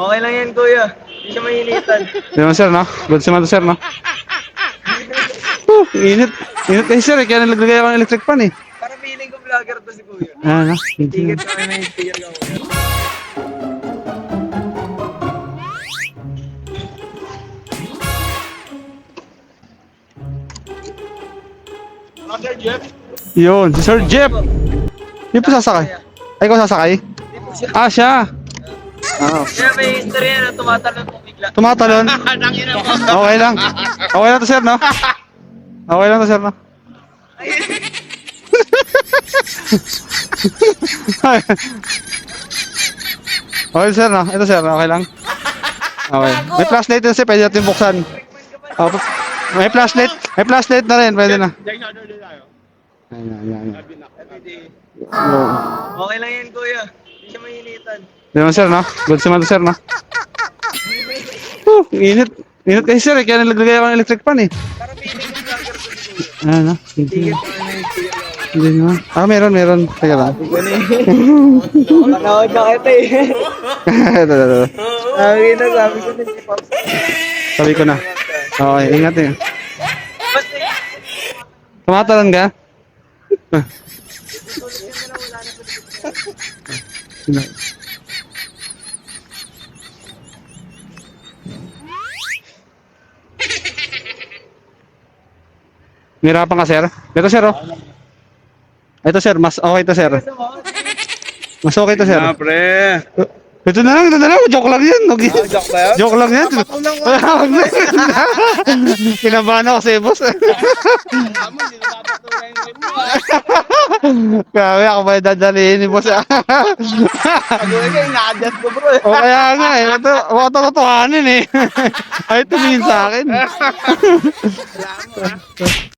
Okay lang yan, kuya. Hindi siya mahilitan. Di naman sir, no? Good si sir, no? Init. Init kasi sir, kaya nilagay ako ng electric fan eh. Para feeling ko vlogger to si kuya. Ayan, no? Ticket ko kayo may sticker ka, kuya. Sir Jeff? Yun, si Sir Jeff. Di pa sasakay? Ay, ikaw sasakay? Hindi po siya. Ah, siya. Ah, Kaya may history yan na tumatalon po bigla. tumatalon. Tangina mo. Okay lang. Okay lang to sir, no? Okay lang to sir, no? Okay sir, no? Ito sir, okay lang. Okay. May flashlight din sir, pwede natin buksan. Oh, may flashlight na rin, pwede na. Ayan, ayan, ayan. Oo. Okay lang yan, kuya. Hindi siya mahilitan. Di naman sir, no? Good si sir, no? Init. Init kasi sir, kaya nilagay ako ng electric fan eh. Para feeling ko vlogger to si kuya. Ayan, no? Ticket ko kayo may sticker ka. Hindi naman. Ah, meron. Teka lang. Panahod na kita eh. Ito. Sabi ko na si Pops. Sabi ko na. Okay, ingat eh. Basta eh. Tumatalon ka? Nahirapan ka, sir? Ito, sir, oh. Ito, sir. Mas okay to, sir. Mas okay to, sir. pre. Ito na lang. Joke lang yan. Okay. Joke ba yun? Joke lang yan. Wag na. Kinabahan ako sa'yo, boss. Tama, hindi na papatuloy yung clip mo. Grabe, ako ba yung dadalihin ni boss? Pag-uwi ka, ina-adjust ko bro. O kaya nga eh. Ito, mga totohanin eh. Ay, tumingin sa akin.